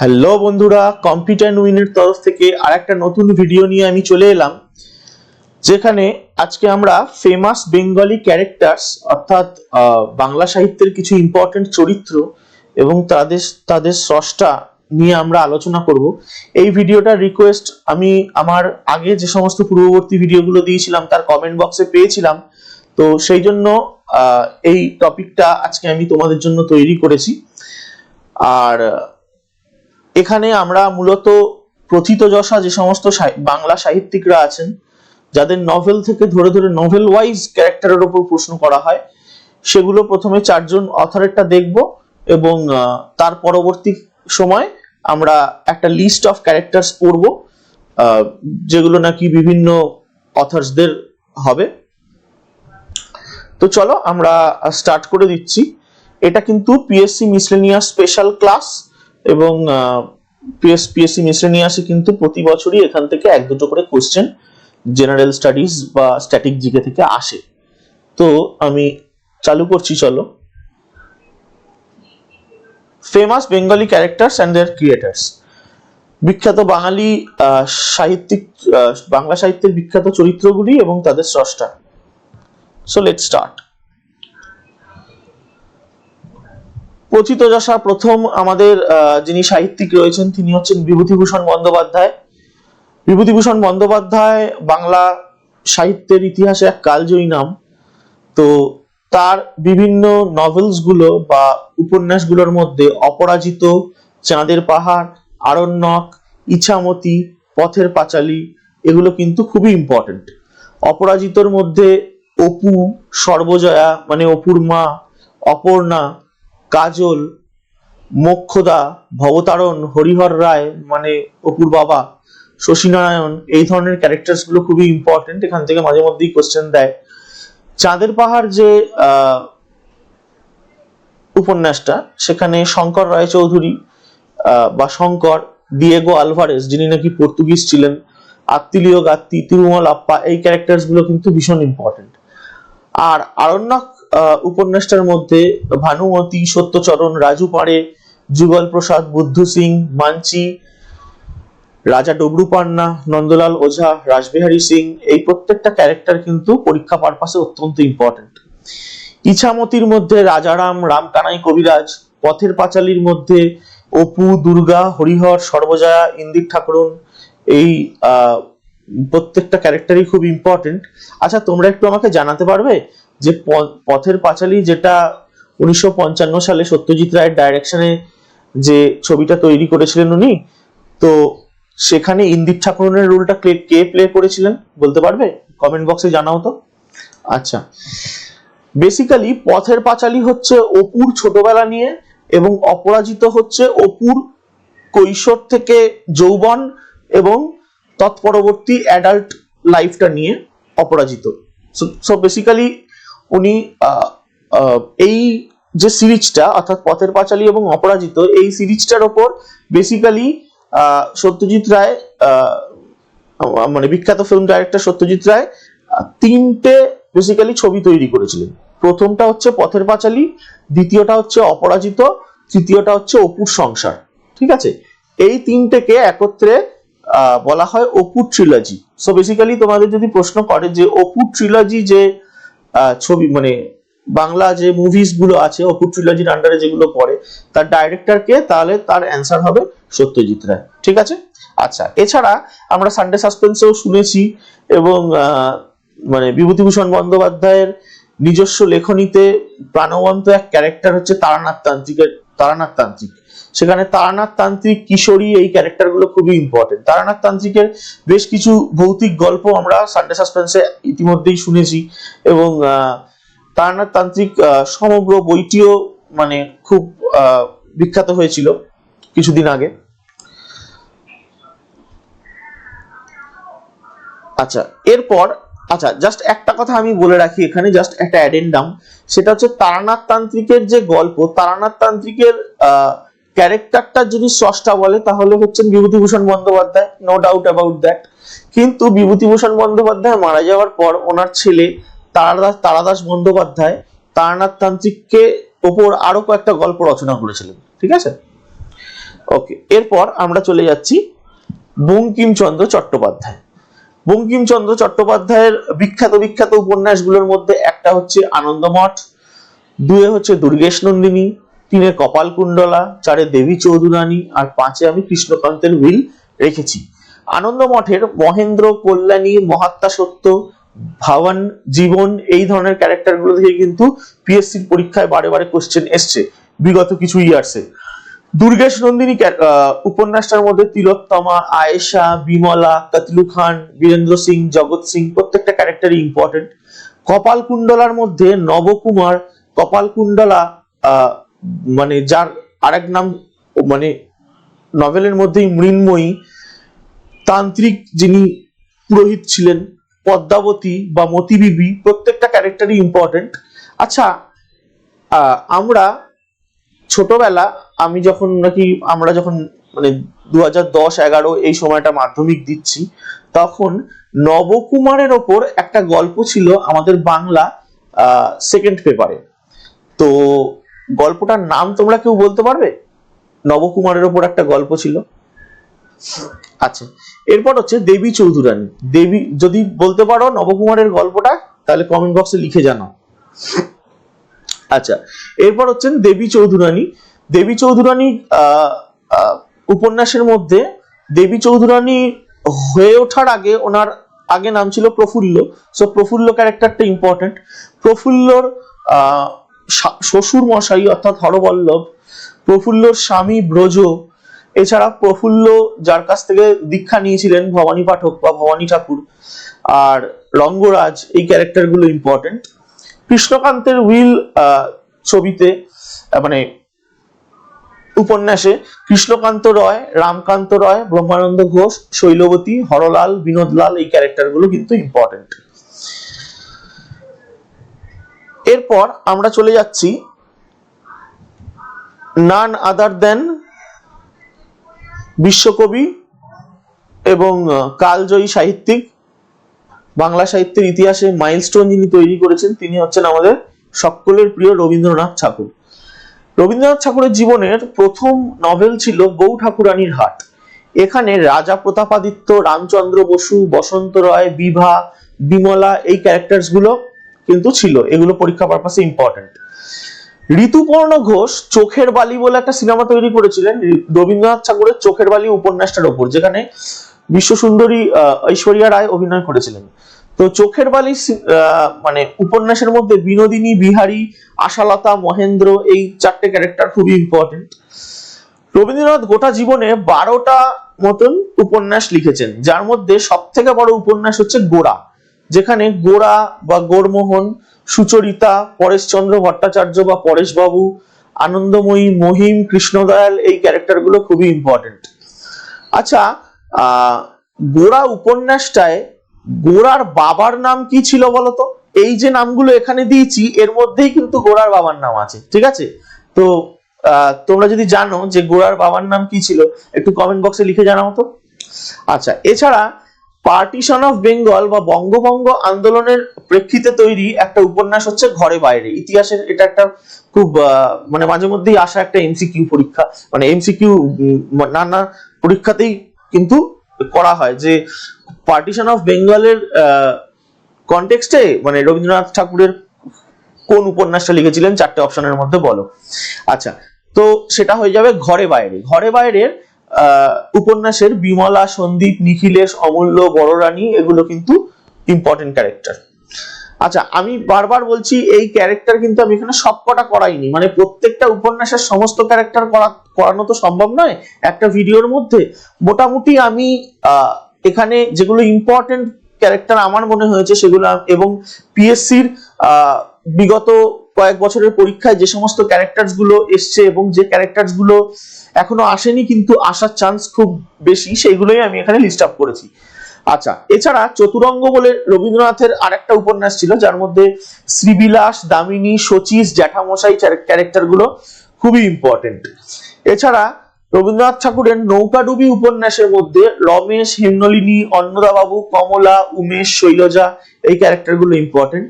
Hello বন্ধুরা, computer উইনের তরফ থেকে আরেকটা নতুন ভিডিও নিয়ে আমি চলে এলাম, যেখানে আজকে আমরা ফেমাস বেঙ্গলি ক্যারেক্টার্স অর্থাৎ বাংলা সাহিত্যের কিছু ইম্পর্টেন্ট চরিত্র এবং তাদের স্রষ্টা নিয়ে আমরা আলোচনা করব। এই ভিডিওটার রিকোয়েস্ট আমি আমার আগে যে সমস্ত পূর্ববর্তী ভিডিওগুলো দিয়েছিলাম তার কমেন্ট বক্সে পেয়েছিলাম, তো সেই জন্য এই টপিকটা আজকে আমি তোমাদের জন্য তৈরি করেছি। আর এখানে আমরা মূলত প্রথিতযশা যে সমস্ত বাংলা সাহিত্যিকরা আছেন, যাদের নভেল থেকে ধরে ধরে নভেল ওয়াইজ ক্যারেক্টারের উপর প্রশ্ন করা হয়, সেগুলো প্রথমে চারজন অথরেরটা দেখব এবং তার পরবর্তী সময় আমরা একটা লিস্ট অফ ক্যারেক্টার্স পড়ব, যেগুলো নাকি বিভিন্ন অথর্সদের হবে। তো চলো আমরা স্টার্ট করে দিচ্ছি। এটা কিন্তু পিএসসি মিসলেনিয়াস স্পেশাল ক্লাস এবং পিএসসি মিসলেনিয়াসে কিন্তু প্রতি বছরই এখান থেকে এক দুটো করে কোশ্চেন জেনারেল স্টাডিজ বা স্ট্যাটিক জিকে থেকে আসে। তো আমি চালু করছি, চলো। Famous Bengali characters and their creators. বিখ্যাত বাঙালি সাহিত্যিক বাংলা সাহিত্যের বিখ্যাত চরিত্রগুলি এবং তাদের স্রষ্টা। So let's start. প্রথিতযশা প্রথম আমাদের যিনি সাহিত্যিক রয়েছেন তিনি হচ্ছেন বিভূতিভূষণ বন্দ্যোপাধ্যায়। বিভূতিভূষণ বন্দ্যোপাধ্যায় বাংলা সাহিত্যের ইতিহাসে এক কালজয়ী নাম। তো তার বিভিন্ন নভেলস গুলো বা উপন্যাসগুলোর মধ্যে অপরাজিত, চাঁদের পাহাড়, আরণ্যক, ইছামতি, পথের পাঁচালী এগুলো কিন্তু খুবই ইম্পর্টেন্ট। অপরাজিতর মধ্যে অপু, সর্বজয়া মানে অপুর মা, অপর্ণা, কাজল, মোক্ষদা, ভবতারণ, হরিহর রায় মানে অপুর বাবা, শশীনারায়ণ, এই ধরনের ক্যারেক্টার্স গুলো খুবই ইম্পর্টেন্ট, এখান থেকে মাঝে মধ্যেই কোশ্চেন দেয়। চাঁদের পাহাড় যে উপন্যাসটা, সেখানে শঙ্কর রায়চৌধুরী বা শঙ্কর ডিয়েগো আলভারেজ, যিনি নাকি পর্তুগিজ ছিলেন, আত্মিলিও গাত্তি, তিরুমল আপ্পা, এই ক্যারেক্টার্স গুলো কিন্তু ভীষণ ইম্পর্টেন্ট। আর আরণ্যক উপন্যাসটার মধ্যে ভানুমতি, সত্যচরণ, রাজু পাড়ে, যুগল প্রসাদ, বুদ্ধ সিং, মানচি, রাজা ডবরুপান্না, নন্দলাল ওঝা, রাসবিহারী সিং, এই প্রত্যেকটা ক্যারেক্টার কিন্তু পরীক্ষা পারপাসে অত্যন্ত ইম্পর্টেন্ট। ইছামতির মধ্যে রাজারাম, রামকানাই কবিরাজ, পথের পাঁচালীর মধ্যে অপু, দুর্গা, হরিহর, সর্বজয়া, ইন্দির ঠাকুরন, এই প্রত্যেকটা ক্যারেক্টারই খুব ইম্পর্টেন্ট। আচ্ছা, তোমরা একটু আমাকে জানাতে পারবে যে পথের পাঁচালী, যেটা 1955 সালে সত্যজিৎ রায়ের ডাইরেকশনে যে ছবিটা তৈরি করেছিলেন উনি, তো সেখানে ইন্দির ঠাকুরনের রোলটা কে প্লে করেছিলেন বলতে পারবে? কমেন্ট বক্সে জানাও তো। আচ্ছা, বেসিক্যালি পথের পাঁচালী হচ্ছে অপুর ছোটবেলা নিয়ে এবং অপরাজিত হচ্ছে অপুর কৈশোর থেকে যৌবন এবং তৎপরবর্তী অ্যাডাল্ট লাইফটা নিয়ে অপরাজিত। সো বেসিক্যালি উনি এই যে সিরিজটা অর্থাৎ পথের পাঁচালী এবং অপরাজিত, এই সিরিজটার ওপর বেসিক্যালি সত্যজিৎ রায় মানে বিখ্যাত ফিল্ম ডাইরেক্টর সত্যজিৎ রায় তিনটে বেসিক্যালি ছবি তৈরি করেছিলেন। প্রথমটা হচ্ছে পথের পাঁচালী, দ্বিতীয়টা হচ্ছে অপরাজিত, তৃতীয়টা হচ্ছে অপুর সংসার। ঠিক আছে, এই তিনটেকে একত্রে বলা হয় অপুর ট্রিলজি। সো বেসিক্যালি তোমাদের যদি প্রশ্ন করে যে অপুর ট্রিলজি যে ছবি মানে বাংলা যে মুভিজ গুলো আছে অপুর ট্রিলজির আন্ডারে যেগুলো পড়ে, তার ডাইরেক্টর কে, তাহলে তার অ্যান্সার হবে সত্যজিৎ রায়। ঠিক আছে। আচ্ছা, এছাড়া আমরা সানডে সাসপেন্সেও শুনেছি এবং মানে বিভূতিভূষণ বন্দ্যোপাধ্যায়ের নিজস্ব লেখনীতে প্রাণবন্ত এক ক্যারেক্টার হচ্ছে তারানাথ তান্ত্রিক। সেখানে তারানাথ তান্ত্রিক, কিশোরী, এই ক্যারেক্টার গুলো খুবই ইম্পর্টেন্ট। তারানাথ তান্ত্রিকের বেশ কিছু ভৌতিক গল্প আমরা সানডে সাসপেন্সে ইতিমধ্যেই শুনেছি এবং তারানাথ তান্ত্রিক সমগ্র বইটিও মানে খুব বিখ্যাত হয়েছিল কিছুদিন আগে। আচ্ছা, এরপর আচ্ছা জাস্ট একটা কথা আমি বলে রাখি এখানে, জাস্ট একটা অ্যাডেন্ডাম, সেটা হচ্ছে তারানাথ তান্ত্রিকের যে গল্প, তারানাথ তান্ত্রিকের ক্যারেক্টারটা যদি স্রষ্টা বলে তাহলে হচ্ছেন Bibhutibhushan Bandyopadhyay, no doubt about that. কিন্তু বিভূতিভূষণ বন্দ্যোপাধ্যায় মারা যাওয়ার পর ওনার ছেলে তারাদাস বন্দ্যোপাধ্যায় তারানাথ তান্ত্রিককে ওপর আরো কয়েকটা গল্প রচনা করেছিলেন। ঠিক আছে, ওকে, এরপর আমরা চলে যাচ্ছি বঙ্কিমচন্দ্র চট্টোপাধ্যায়। বঙ্কিমচন্দ্র চট্টোপাধ্যায়ের বিখ্যাত বিখ্যাত উপন্যাসগুলোর মধ্যে একটা হচ্ছে আনন্দমঠ, দুয়ে হচ্ছে দুর্গেশ নন্দিনী, তিনে কপালকুণ্ডলা, চারে দেবী চৌধুরানী, আর পাঁচে আমি কৃষ্ণকান্তের উইল রেখেছি। আনন্দমঠের মহেন্দ্র, কল্যাণী, মহাত্মা সত্য, ভাবন, জীবন এই ধরনের ক্যারেক্টার গুলো থেকে কিন্তু পিএসসির পরীক্ষায় বারে বারে কোশ্চেন এসছে বিগত কিছু ইয়ার্সে। দুর্গেশ নন্দিনী উপন্যাসটার মধ্যে তিলোত্তমা, আয়েশা, বিমলা, কতলু খান, বীরেন্দ্র সিং, জগৎ সিং প্রত্যেকটা ক্যারেক্টারই ইম্পর্টেন্ট। কপালকুণ্ডলার মধ্যে নবকুমার, কপালকুণ্ডলা মানে যার আরেক নাম মানে নভেলের মধ্যেই মৃন্ময়ী, তান্ত্রিক যিনি পুরোহিত ছিলেন, পদ্মাবতী বা মতি বিবি প্রত্যেকটা ক্যারেক্টারই ইম্পর্টেন্ট। আচ্ছা, আমরা ছোটবেলা আমরা যখন মানে 2010-11 এই সময়টা মাধ্যমিক দিচ্ছি, তখন নবকুমারের ওপর একটা গল্প ছিল আমাদের বাংলা সেকেন্ড পেপারে। তো গল্পটার নাম তোমরা কেউ বলতে পারবে? নবকুমারের ওপর একটা গল্প ছিল। আচ্ছা, এরপর হচ্ছে দেবী চৌধুরানী। দেবী, যদি বলতে পারো নবকুমারের গল্পটা তাহলে কমেন্ট বক্সে লিখে জানাও। আচ্ছা, এরপর হচ্ছেন দেবী চৌধুরানী। দেবী চৌধুরানী উপন্যাসের মধ্যে দেবী চৌধুরানী হয়ে ওঠার আগে ওনার আগে নাম ছিল প্রফুল্ল। সো প্রফুল্ল ক্যারেক্টারটা ইম্পর্টেন্ট। প্রফুল্লর শ্বশুর মশাই অর্থাৎ হরবল্লভ, প্রফুল্লর স্বামী ব্রজ, এছাড়া প্রফুল্ল যার কাছ থেকে দীক্ষা নিয়েছিলেন ভবানী পাঠক বা ভবানী ঠাকুর, আর রঙ্গরাজ, এই ক্যারেক্টার গুলো ইম্পর্টেন্ট। কৃষ্ণকান্তের উইল ছবিতে মানে উপন্যাসে কৃষ্ণকান্ত রয়, রামকান্ত রয়, ব্রহ্মানন্দ ঘোষ, শৈলবতী, হরলাল, বিনোদলাল এই ক্যারেক্টার গুলো কিন্তু ইম্পর্টেন্ট। এরপর আমরা চলে যাচ্ছি নান আদার দেন বিশ্বকবি এবং কালজয়ী সাহিত্যিক, বাংলা সাহিত্যের ইতিহাসে মাইলস্টোন যিনি তৈরি করেছেন তিনি হচ্ছেন আমাদের সকলের প্রিয় রবীন্দ্রনাথ ঠাকুর। রবীন্দ্রনাথ ঠাকুরের জীবনের প্রথম নভেল ছিল বউ ঠাকুরানীর হাট। এখানে রাজা প্রতাপাদিত্য, রামচন্দ্র বসু, বসন্ত রায়, বিভা, বিমলা এই ক্যারেক্টার্স গুলো কিন্তু ছিল। এগুলো পরীক্ষা পারপাসে ইম্পর্টেন্ট। ঋতুপর্ণ ঘোষ চোখের বালি বলে একটা সিনেমা তৈরি করেছিলেন রবীন্দ্রনাথ ঠাকুরের চোখের বালি উপন্যাসটার ওপর, যেখানে বিশ্বসুন্দরী ঐশ্বরিয়া রায় অভিনয় করেছিলেন। তো চোখের বালি মানে উপন্যাসের মধ্যে বিনোদিনী, বিহারী, আশালতা, মহেন্দ্র এই চারটে ক্যারেক্টার খুবই ইম্পর্টেন্ট। রবীন্দ্রনাথ গোটা জীবনে 12টা মতন উপন্যাস লিখেছেন, যার মধ্যে সব থেকে বড় উপন্যাস হচ্ছে গোরা, যেখানে গোরা বা গোরমোহন, সুচরিতা, পরেশচন্দ্র ভট্টাচার্য বা পরেশবাবু, আনন্দময়ী, মহিম, কৃষ্ণদয়াল এই ক্যারেক্টার গুলো খুবই ইম্পর্টেন্ট। আচ্ছা, গোরা উপন্যাসটায় গোরার বাবার নাম কি ছিল বলতো? এই যে নামগুলো এখানে দিয়েছি এর মধ্যেই কিন্তু গোরার বাবার নাম আছে, ঠিক আছে? তো তোমরা যদি জানো যে গোরার বাবার নাম কি ছিল একটু কমেন্ট বক্সে লিখে জানাও তো। আচ্ছা, এছাড়া পার্টিশন অফ বেঙ্গল বা বঙ্গভঙ্গ আন্দোলনের প্রেক্ষিতে তৈরি একটা উপন্যাস হচ্ছে ঘরে বাইরে। ইতিহাসের এটা একটা খুব মানে মাঝে মধ্যেই আসা একটা এমসিকিউ পরীক্ষা, মানে এমসিকিউ নানা পরীক্ষাতেই কিন্তু করা হয় যে পার্টিশন অফ বেঙ্গলের কনটেক্সটে মানে রবীন্দ্রনাথ ঠাকুরের কোন উপন্যাসটা লিখেছিলেন, চারটে অপশনের মধ্যে বলো। আচ্ছা, তো সেটা হয়ে যাবে ঘরে বাইরে। ঘরে বাইরের উপন্যাসের বিমলা, সন্দীপ, নিখিলেশ, অমূল্য, বড়রানী এগুলো কিন্তু ইম্পর্টেন্ট ক্যারেক্টার। আচ্ছা, আমি বারবার বলছি এই ক্যারেক্টার কিন্তু আমি এখানে সবকটা করাইনি, মানে প্রত্যেকটা উপন্যাসের সমস্ত ক্যারেক্টার করানো তো সম্ভব নয় একটা ভিডিওর মধ্যে। মোটামুটি আমি এখানে যেগুলো ইম্পর্টেন্ট ক্যারেক্টার আমার মনে হয়েছে সেগুলো, এবং পিএসসির বিগত কয়েক বছরের পরীক্ষায় যে সমস্ত ক্যারেক্টার্স গুলো এসছে এবং যে ক্যারেক্টার্স গুলো এখনো আসেনি কিন্তু আসার চান্স খুব বেশি, সেইগুলোই আমি এখানে লিস্ট আপ করেছি। আচ্ছা, এছাড়া চতুরঙ্গ বলে রবীন্দ্রনাথের আরেকটা উপন্যাস ছিল যার মধ্যে শ্রীবিলাস, দামিনী, শচীশ, জ্যাঠামশাই ক্যারেক্টার গুলো খুবই ইম্পর্টেন্ট। এছাড়া রবীন্দ্রনাথ ঠাকুরের নৌকাডুবি উপন্যাসের মধ্যে রমেশ, হেমনলিনী, অন্নদাবাবু, কমলা, উমেশ, শৈলজা এই ক্যারেক্টার গুলো ইম্পর্টেন্ট।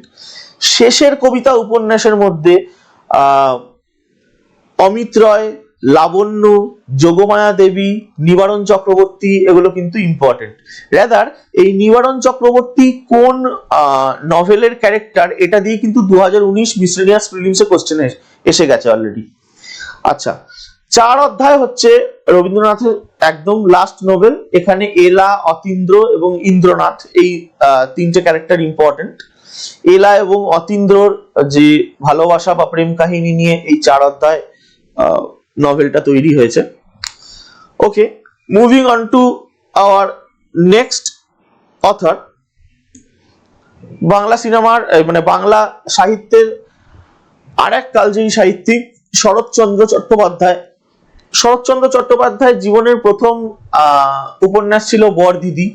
শেষের কবিতা উপন্যাসের মধ্যে অমিত রয়, লাবণ্য, যোগমায়া দেবী, নিবারণ চক্রবর্তী এগুলো কিন্তু ইম্পর্টেন্ট। রাদার এই নিবারণ চক্রবর্তী কোন নভেলের ক্যারেক্টার এটা দিয়ে কিন্তু 2019 মিসলেনিয়াস প্রিলিমসে কোশ্চেন এসে গেছে অলরেডি। আচ্ছা, 4 অধ্যায় হচ্ছে রবীন্দ্রনাথের একদম লাস্ট নোবেল। এখানে এলা, অতীন্দ্র এবং ইন্দ্রনাথ এই 3টে ক্যারেক্টার ইম্পর্টেন্ট। এলা এবং অতীন্দ্রর যে ভালোবাসা বা প্রেম কাহিনী নিয়ে এই 4 অধ্যায় নভেলটা তৈরি হয়েছে। Okay, moving on to our next author. Bangla সিনেমার মানে বাংলা সাহিত্যের আরেক কালজয়ী সাহিত্যিক শরৎচন্দ্র চট্টোপাধ্যায়। শরৎচন্দ্র চট্টোপাধ্যায়ের জীবনের প্রথম উপন্যাস ছিল বরদিদি,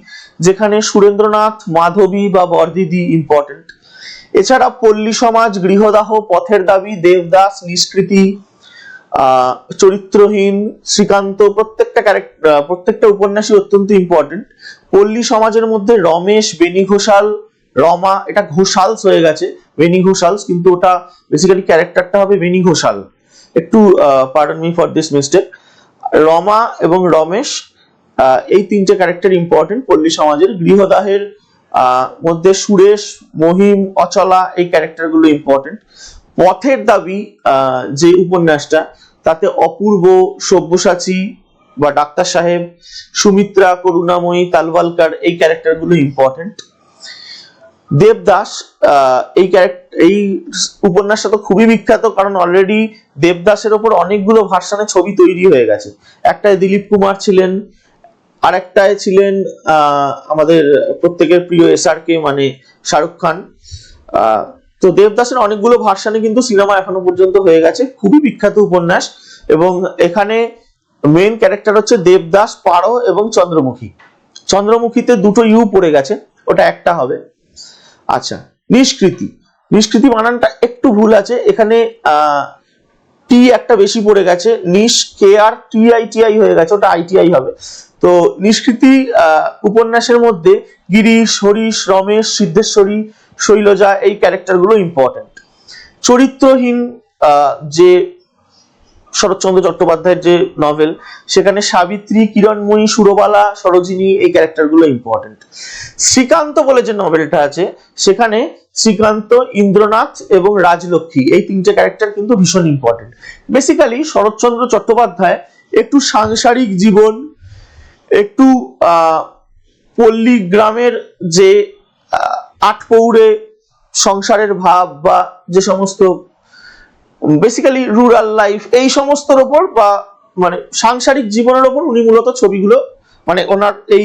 যেখানে সুরেন্দ্রনাথ, মাধবী বা বরদিদি ইম্পর্টেন্ট। এছাড়া পল্লী সমাজ, গৃহদাহ, পথের দাবি, দেবদাস, নিষ্কৃতি, চরিত্রহীন, শ্রীকান্ত প্রত্যেকটা উপন্যাসই অত্যন্ত ইম্পর্টেন্ট। পল্লী সমাজের মধ্যে রমেশ, বেনি ঘোষাল, রমা, এটা ঘোষালস হয়ে গেছে, বেনি ঘোষালস, কিন্তু ওটা বেসিক্যালি ক্যারেক্টারটা হবে বেনি ঘোষাল। একটু pardon me for this mistake. Rama এবং রমেশ এই 3টে ক্যারেক্টার ইম্পর্টেন্ট পল্লী সমাজের। গৃহদাহের মধ্যে সুরেশ, মহিম, অচলা এই ক্যারেক্টার গুলো ইম্পর্টেন্ট। পথের দাবি যে উপন্যাসটা, তাতে অপূর্ব, সব্যসাচী বা ডাক্তার সাহেব, সুমিত্রা, করুণাময়ী, তালওয়ালকার এই ক্যারেক্টার গুলো ইম্পর্টেন্ট। দেবদাস এই উপন্যাসটা তো খুবই বিখ্যাত, কারণ অলরেডি দেবদাসের ওপর অনেকগুলো ভার্সনে ছবি তৈরি হয়ে গেছে। একটায় দিলীপ কুমার ছিলেন, আরেকটায় ছিলেন আমাদের প্রত্যেকের প্রিয় SRK মানে শাহরুখ খান। তো দেবদাসের অনেকগুলো ভার্সনে কিন্তু সিনেমা এখনো পর্যন্ত হয়ে গেছে, খুবই বিখ্যাত উপন্যাস। এবং এখানে মেইন ক্যারেক্টার হচ্ছে দেবদাস, পারো এবং চন্দ্রমুখী। চন্দ্রমুখীতে 2টো ইউ পড়ে গেছে, ওটা একটা হবে। আচ্ছা, নিষ্কৃতি বানানটা একটু ভুল আছে, এখানে টি একটা বেশি পড়ে গেছে, নিশ KR TITI হয়ে গেছে, ওটা ITI হবে। তো নিষ্কৃতি উপন্যাসের মধ্যে গিরিশ, হরিশ, রমেশ, সিদ্ধেশ্বরী, শৈলজা এই ক্যারেক্টার গুলো ইম্পর্টেন্ট। চরিত্রহীন যে শরৎচন্দ্র চট্টোপাধ্যায়ের যে নভেল, সেখানে সাবিত্রী, কিরণময়ী, সুরবালা, সরোজিনী এই ক্যারেক্টার গুলো ইম্পর্টেন্ট। শ্রীকান্ত বলে যে নভেলটা আছে, সেখানে শ্রীকান্ত, ইন্দ্রনাথ এবং রাজলক্ষ্মী এই 3টে ক্যারেক্টার কিন্তু ভীষণ ইম্পর্টেন্ট। বেসিক্যালি শরৎচন্দ্র চট্টোপাধ্যায় একটু সাংসারিক জীবন, একটু পল্লী গ্রামের যে আটপৌরে সংসারের ভাব বা যে সমস্ত বেসিক্যালি রুরাল লাইফ এই সমস্তর ওপর বা মানে সাংসারিক জীবনের ওপর উনি মূলত ছবিগুলো মানে ওনার এই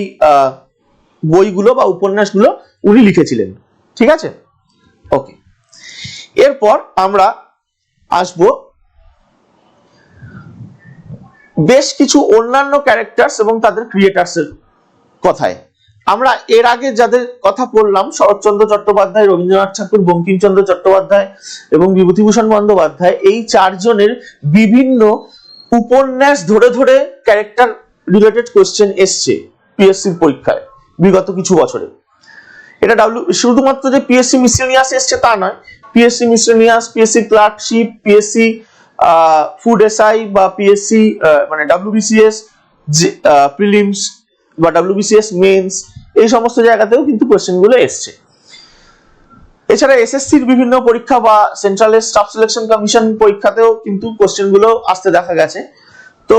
বইগুলো বা উপন্যাসগুলো উনি লিখেছিলেন। ঠিক আছে, ওকে। এরপর আমরা আসব বেশ কিছু অন্যান্য ক্যারেক্টার্স এবং তাদের ক্রিয়েটার্স এর কথায়। আমরা এর আগে যাদের কথা বললাম, শরৎচন্দ্র চট্টোপাধ্যায়, রবীন্দ্রনাথ ঠাকুর, বঙ্কিমচন্দ্র চট্টোপাধ্যায় এবং বিভূতিভূষণ বন্দ্যোপাধ্যায়, এই 4 জনের বিভিন্ন উপন্যাস ধরে ধরে ক্যারেক্টার রিলেটেড কোশ্চেন এসছে পিএসসির পরীক্ষায় বিগত কিছু বছরে। এটা শুধুমাত্র যে পিএসসি মিসলেনিয়াস এসছে তা নয়, PSC miscellaneous, PSC clerkship, PSC food SI বা পিএসসি মানে WBCS প্রিলিমস বা WBCS মেন্স, এই সমস্ত জায়গাতেও কিন্তু কোশ্চেন গুলো এসছে। এছাড়া এসএসসির বিভিন্ন পরীক্ষা বা সেন্ট্রাল স্টাফ সিলেকশন কমিশন পরীক্ষাতেও কিন্তু কোশ্চেন গুলো আসতে দেখা গেছে। তো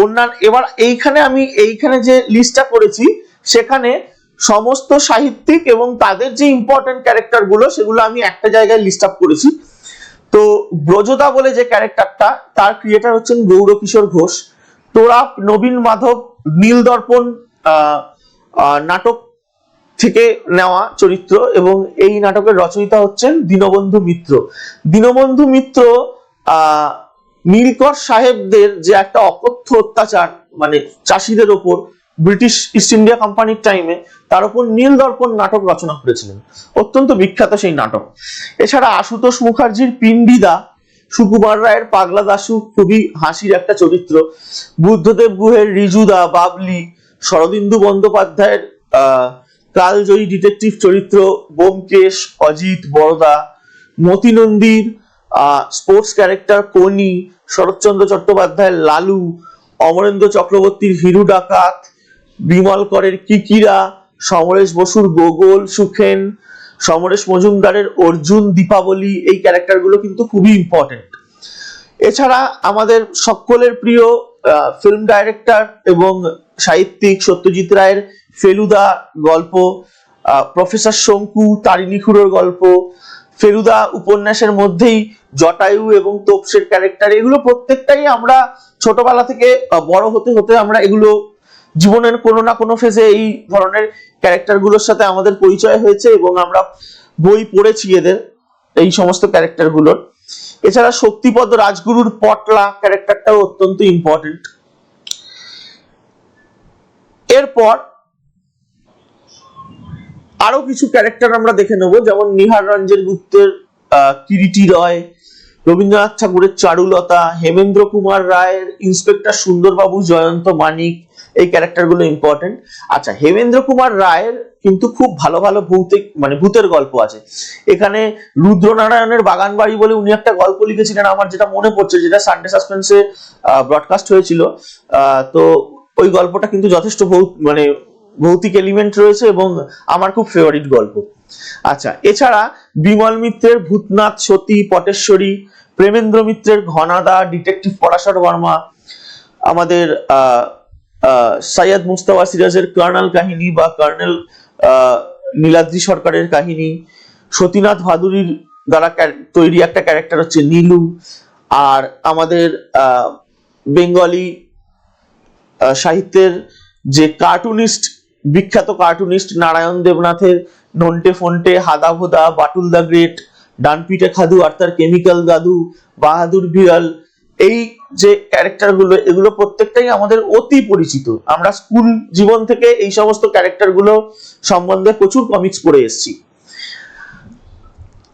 অন্যান্য এবার এইখানে যে লিস্টটা করেছি, সেখানে সমস্ত সাহিত্যিক এবং তাদের যে ইম্পর্টেন্ট ক্যারেক্টার গুলো সেগুলো আমি একটা জায়গায় লিস্ট আপ করেছি। তো ব্রজদা বলে যে ক্যারেক্টারটা, তার ক্রিয়েটার হচ্ছেন গৌরকিশোর ঘোষ। তোরাপ, নবীন মাধব, নীল দর্পণ নাটক থেকে নেওয়া চরিত্র এবং এই নাটকের রচয়িতা হচ্ছেন দীনবন্ধু মিত্র। দীনবন্ধু মিত্র নীলকর সাহেবদের যে একটা অকথ্য অত্যাচার মানে চাষিদের ওপর ব্রিটিশ ইস্ট ইন্ডিয়া কোম্পানির টাইমে, তার উপর নীল দর্পণ নাটক রচনা করেছিলেন, অত্যন্ত বিখ্যাত সেই নাটক। এছাড়া আশুতোষ মুখার্জির পিণ্ডিদা, সুকুমার রায়ের পাগলা দাশু খুবই হাসির একটা চরিত্র, বুদ্ধদেব গুহের রিজুদা, বাবলি, শরদিন্দু বন্দ্যোপাধ্যায়ের কালজয়ী ডিটেকটিভ চরিত্র ব্যোমকেশ, অজিত, বরদা, মতি নন্দীর স্পোর্টস ক্যারেক্টার কনি, শরৎচন্দ্র চট্টোপাধ্যায়ের লালু, অমরেন্দ্র চক্রবর্তীর হিরু ডাকাত, বিমল করের কিকিরা, সমরেশ বসুর গোগোল, সুখেন, সমরেশ মজুমদারের অর্জুন, দীপাবলি, এই ক্যারেক্টারগুলো কিন্তু খুবই ইম্পর্টেন্ট। এছাড়া আমাদের সকলের প্রিয় ফিল্ম ডাইরেক্টর এবং সাহিত্যিক সত্যজিৎ রায়ের ফেলুদা গল্প, প্রফেসর শঙ্কু, তারিণী খুড়োর গল্প, ফেলুদা উপন্যাসের মধ্যেই জটায়ু এবং তোপসের ক্যারেক্টার, এগুলো প্রত্যেকটাই আমরা ছোটবেলা থেকে বড় হতে হতে আমরা এগুলো জীবনের কোনো না কোনো ফেজে এই ধরনের ক্যারেক্টারগুলোর সাথে আমাদের পরিচয় হয়েছে এবং আমরা বই পড়েছি এদের এই সমস্ত ক্যারেক্টারগুলোর। এছাড়া শক্তিপদ রাজগুরুর পটলা ক্যারেক্টারটাও অত্যন্ত ইম্পর্টেন্ট। এরপর আরো কিছু ক্যারেক্টার আমরা দেখে নেব, যেমন নিহার রঞ্জন গুপ্তের কিরিটি রয়, রবীন্দ্রনাথ ঠাকুরের চারুলতা, হেমেন্দ্র কুমার রায়ের ইন্সপেক্টর সুন্দরবাবু, জয়ন্ত মানিক, এই ক্যারেক্টারগুলো ইম্পর্টেন্ট। আচ্ছা, হেমেন্দ্র কুমার রায়ের কিন্তু খুব ভালো ভালো ভৌতিক মানে ভূতের গল্প আছে। এখানে রুদ্রনারায়ণের বাগান বাড়ি বলে উনি একটা গল্প লিখেছিলেন, আমার যেটা মনে পড়ছে, যেটা সানডে সাসপেন্সে ব্রডকাস্ট হয়েছিল। তো ওই গল্পটা কিন্তু যথেষ্ট ভৌতিক এলিমেন্ট রয়েছে এবং আমার খুব ফেভারিট গল্প। আচ্ছা, এছাড়া বিমল মিত্রের ভূতনাথ, সতী, পটেশ্বরী, প্রেমেন্দ্র মিত্রের ঘনাদা, ডিটেকটিভ পরাশর বর্মা, আমাদের সৈয়দ মুস্তাফা সিরাজের কর্নাল কাহিনী বা কর্নেল নীলাদ্রি সরকারের কাহিনী, সতীনাথ ভাদুরীর দ্বারা তৈরি একটা ক্যারেক্টার হচ্ছে নীলু, আর আমাদের বেঙ্গলি সাহিত্যের যে কার্টুনিস্ট, বিখ্যাত কার্টুনিস্ট নারায়ণ দেবনাথের নন্টে ফন্টে, হাদা ভোদা, বাটুল দা গ্রেট, ডানপিটে খাদু আর তার কেমিক্যাল দাদু, বাহাদুর বিড়াল, এই যে ক্যারেক্টারগুলো, এগুলো প্রত্যেকটাই আমাদের অতি পরিচিত। আমরা স্কুল জীবন থেকে এই সমস্ত ক্যারেক্টারগুলো সম্বন্ধে প্রচুর কমিক্স পড়ে এসেছি।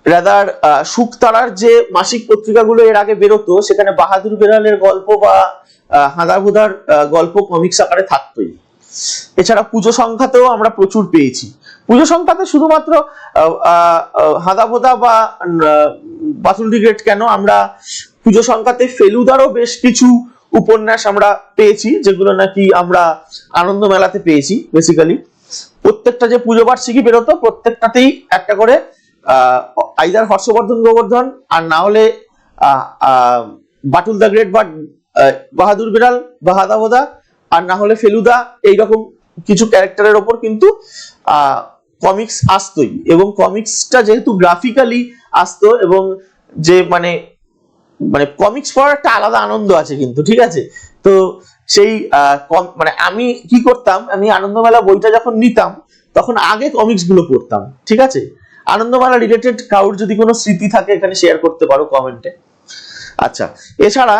রাদার শুকতারার যে মাসিক পত্রিকাগুলো এর আগে বেরোতো, সেখানে বাহাদুর বিড়ালের গল্প বা হাদা ভোদার গল্প কমিক্স আকারে থাকতোই। এছাড়া পুজো সংখ্যাতেও আমরা প্রচুর পেয়েছি। পুজো সংখ্যাতে শুধুমাত্র হাদা ভোদা বা বাটুল দি গ্রেট কেন, আমরা পুজো সংখ্যাতে ফেলুদারও বেশ কিছু উপন্যাস আমরা পেয়েছি, যেগুলো নাকি আমরা আনন্দ মেলাতে পেয়েছি। বেসিক্যালি প্রত্যেকটা যে পুজো বার্ষিকী বেরোতো, প্রত্যেকটাতেই একটা করে আইদার হর্ষবর্ধন গোবর্ধন, আর না হলে বাটুল দা গ্রেট বা বাহাদুর বিড়াল বা হাদা ভোদা, আর না হলে ফেলুদা, এইরকম কিছু ক্যারেক্টারের ওপর কিন্তু কমিক্স আসতোই। এবং কমিক্সটা যেহেতু গ্রাফিক্যালি আসতো, এবং যে মানে কমিক্স পড়ার একটা আলাদা আনন্দ আছে কিন্তু, ঠিক আছে। তো সেই মানে আমি কি করতাম, আমি আনন্দমেলা বইটা যখন নিতাম তখন আগে কমিক্স গুলো পড়তাম, ঠিক আছে। আনন্দমেলা রিলেটেড কারোর যদি কোনো স্মৃতি থাকে এখানে শেয়ার করতে পারো কমেন্টে। আচ্ছা, এছাড়া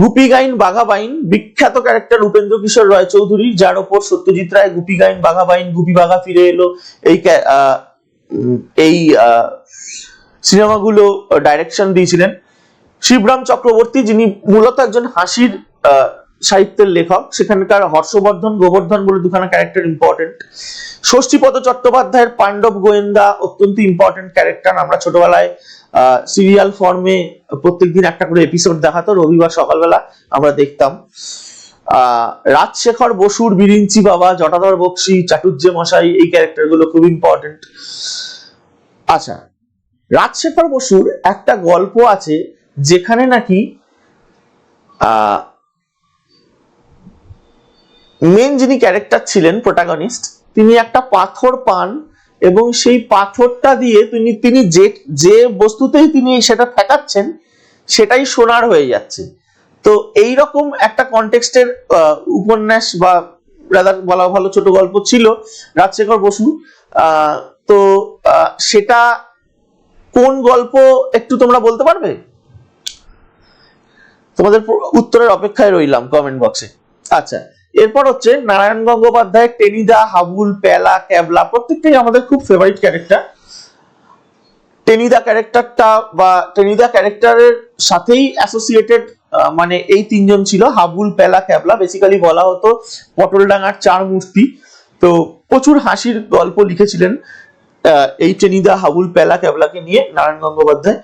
গুপি গাইন বাঘা বাইন, বিখ্যাত ক্যারেক্টার উপেন্দ্র কিশোর রায় চৌধুরী, যার ওপর সত্যজিৎ রায় গুপি গাইন বাঘা বাইন, গুপি বাঘা ফিরে এলো, এই সিনেমাগুলো ডাইরেকশন দিয়েছিলেন। শিবরাম চক্রবর্তী, যিনি মূলত একজন হাসির সাহিত্যের লেখক, সেখানকার হর্ষবর্ধন গোবর্ধন বলে দুখানা ক্যারেক্টার ইম্পর্টেন্ট। ষষ্ঠীপদ চট্টোপাধ্যায়ের পাণ্ডব গোয়েন্দা অত্যন্ত ইম্পর্টেন্ট ক্যারেক্টার। আমরা ছোটবেলায় সিরিয়াল ফর্মে প্রত্যেকদিন একটা করে এপিসোড দেখাতো, রবিবার সকালবেলা আমরা দেখতাম। রাজশেখর বসুর বিরিঞ্চি বাবা, জটাধর বক্সি, চাটুর্যে মশাই, এই ক্যারেক্টার গুলো খুব ইম্পর্টেন্ট। আচ্ছা, রাজশেখর বসুর একটা গল্প আছে যেখানে নাকি মেন যিনি ক্যারেক্টার ছিলেন প্রোটাগনিস্ট, তিনি একটা পাথর পান এবং সেই পাথরটা দিয়ে তিনি যে বস্তুতেই তিনি সেটা ফেকাচ্ছেন সেটাই সোনার হয়ে যাচ্ছে। তো এইরকম একটা কনটেক্সটের উপন্যাস বা রাদার বলা ভালো ছোট গল্প ছিল রাজশেখর বসু। তো সেটা কোন গল্প একটু তোমরা বলতে পারবে? তোমাদের উত্তরের অপেক্ষায় রইলাম কমেন্ট বক্সে। আচ্ছা, এরপর হচ্ছে নারায়ণ গঙ্গোপাধ্যায়, টেনিদা, হাবুল, প্যালা, ক্যাবলা, প্রত্যেকটাই আমাদের খুব ফেভারিট ক্যারেক্টার। টেনিদা ক্যারেক্টারটা বা টেনিদা ক্যারেক্টারের সাথেই অ্যাসোসিয়েটেড মানে এই তিনজন ছিল, হাবুল, প্যালা, ক্যাবলা। বেসিক্যালি বলা হতো পটলডাঙ্গার চার মূর্তি। তো প্রচুর হাসির গল্প লিখেছিলেন এই টেনিদা, হাবুল, প্যালা, ক্যাবলাকে নিয়ে নারায়ণ গঙ্গোপাধ্যায়।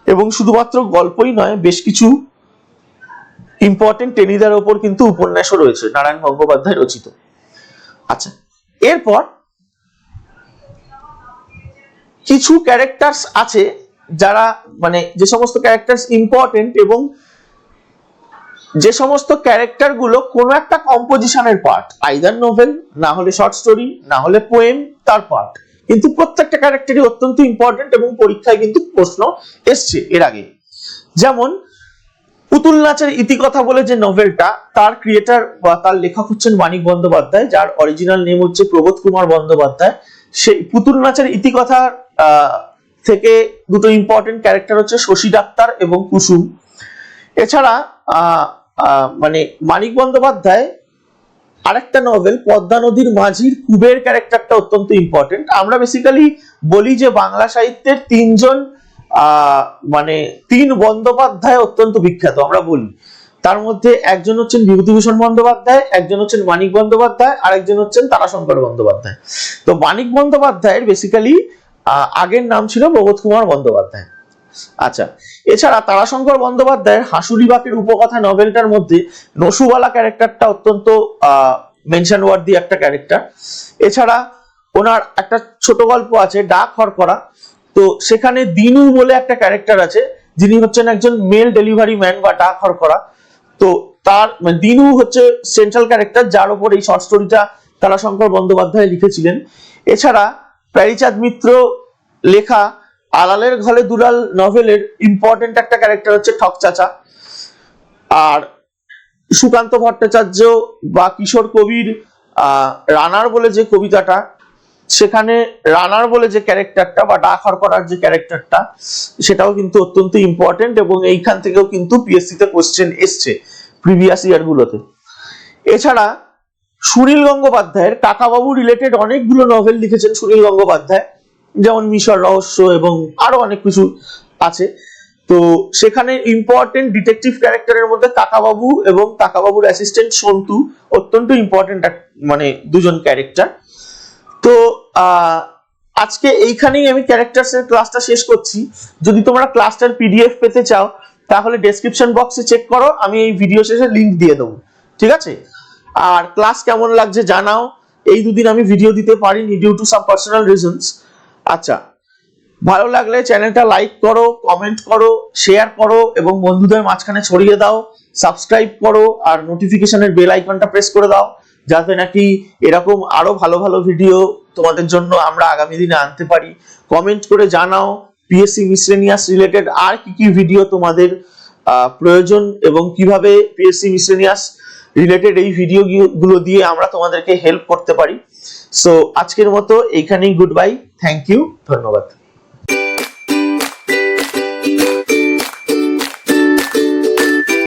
এবং শুধুমাত্র গল্পই নয়, বেশ কিছু ইম্পর্টেন্ট টেনিদার ওপর কিন্তু উপন্যাসও রয়েছে, নারায়ণ গঙ্গোপাধ্যায় রচিত। আচ্ছা, এরপর কিছু ক্যারেক্টার্স আছে যারা মানে যে সমস্ত ক্যারেক্টার্স ইম্পর্টেন্ট এবং যে সমস্ত ক্যারেক্টার গুলো কোনো একটা কম্পোজিশনের পার্ট, আইদার নোভেল, না হলে শর্ট স্টোরি, না হলে পোয়েম, তার পার্ট, কিন্তু প্রত্যেকটা ক্যারেক্টারই অত্যন্ত ইম্পর্টেন্ট এবং পরীক্ষায় কিন্তু প্রশ্ন এসছে এর আগে। যেমন পুতুল নাচের ইতিকথা বলে যে নোভেলটা, তার ক্রিয়েটার বা তার লেখক হচ্ছেন মানিক বন্দ্যোপাধ্যায়, যার অরিজিনাল নেম হচ্ছে প্রবোধ কুমার বন্দ্যোপাধ্যায়। সেই পুতুল নাচের ইতিকথা থেকে দুটো ইম্পর্টেন্ট ক্যারেক্টার হচ্ছে শশী ডাক্তার এবং কুসুম। এছাড়া মানে মানিক বন্দ্যোপাধ্যায় আরেকটা নভেল পদ্মা নদীর মাঝির কুবের ক্যারেক্টারটা অত্যন্ত ইম্পর্টেন্ট। আমরা বেসিক্যালি বলি যে বাংলা সাহিত্যের তিনজন মানে তিন বন্দ্যোপাধ্যায় অত্যন্ত বিখ্যাত আমরা বলি, তার মধ্যে একজন হচ্ছেন বিভূতিভূষণ বন্দ্যোপাধ্যায়, একজন হচ্ছেন মানিক বন্দ্যোপাধ্যায়, আর একজন হচ্ছেন তারাশঙ্কর বন্দ্যোপাধ্যায়। তো মানিক বন্দ্যোপাধ্যায়ের বেসিক্যালি আগের নাম ছিল প্রবোধ কুমার বন্দ্যোপাধ্যায়। আচ্ছা, এছাড়া তারাশঙ্কর বন্দ্যোপাধ্যায়ের হাসুলিবাকের উপকথা নভেলটার মধ্যে নসুবালা ক্যারেক্টারটা অত্যন্ত মেনশন ওয়ার্দি একটা ক্যারেক্টার। এছাড়া ওনার একটা ছোট গল্প আছে ডাক হরকরা, তো সেখানে দিনু বলে একটা ক্যারেক্টার আছে যিনি হচ্ছেন একজন মেল ডেলিভারি ম্যান বা ডাক হরকরা। তো তার দিনু হচ্ছে সেন্ট্রাল ক্যারেক্টার, যার উপর এই শর্ট স্টোরিটা তারাশঙ্কর বন্দ্যোপাধ্যায় লিখেছিলেন। এছাড়া প্যারীচাঁদ মিত্র লেখা আলালের ঘরে দুলাল নভেলের ইম্পর্টেন্ট একটা ক্যারেক্টার হচ্ছে ঠক চাচা। আর সুকান্ত ভট্টাচার্য বা কিশোর কবির রানার বলে যে কবিতাটা, সেখানে রানার বলে যে ক্যারেক্টারটা বা ডাক হরকরার যে ক্যারেক্টারটা, সেটাও কিন্তু অত্যন্ত ইম্পর্টেন্ট এবং এইখান থেকেও কিন্তু পিএসসি তে কোশ্চেন এসছে প্রিভিয়াস ইয়ার গুলোতে। এছাড়া সুনীল গঙ্গোপাধ্যায়ের কাকাবাবু রিলেটেড অনেকগুলো নভেল লিখেছেন সুনীল গঙ্গোপাধ্যায়, যেমন মিশর রহস্য এবং আরো অনেক কিছু আছে। তো সেখানে ইম্পর্টেন্ট ডিটেকটিভ ক্যারেক্টারের মধ্যে কাকাবাবু এবং কাকাবাবুর অ্যাসিস্ট্যান্ট সন্তু অত্যন্ত ইম্পর্টেন্ট মানে দুজন ক্যারেক্টার। তো আজকে এইখানেই আমি ক্যারেক্টার্স এর ক্লাসটা শেষ করছি। যদি তোমরা ক্লাসটার পিডিএফ পেতে চাও তাহলে ডেসক্রিপশন বক্সে চেক করো, আমি এই ভিডিও শেষে লিংক দিয়ে দেবো, ঠিক আছে? আর ক্লাস কেমন লাগছে জানাও। এই দুদিন আমি ভিডিও দিতে পারিনি due to some personal reasons. আচ্ছা, ভালো লাগলে চ্যানেলটা লাইক করো, কমেন্ট করো, শেয়ার করো এবং বন্ধুদের মাঝখানে ছড়িয়ে দাও। সাবস্ক্রাইব করো আর নোটিফিকেশনের বেল আইকনটা প্রেস করে দাও, যাতে নাকি এরকম আরো ভালো ভালো ভিডিও তোমাদের জন্য আমরা আগামী দিনে আনতে পারি। কমেন্ট করে জানাও পিএসসি মিসলেনিয়াস রিলেটেড আর কি কি ভিডিও তোমাদের প্রয়োজন এবং কিভাবে পিএসসি মিসলেনিয়াস রিলেটেড এই ভিডিও গুলো দিয়ে আমরা তোমাদেরকে হেল্প করতে পারি। সো আজকের মতো এইখানেই গুড বাই, থ্যাংক ইউ, ধন্যবাদ।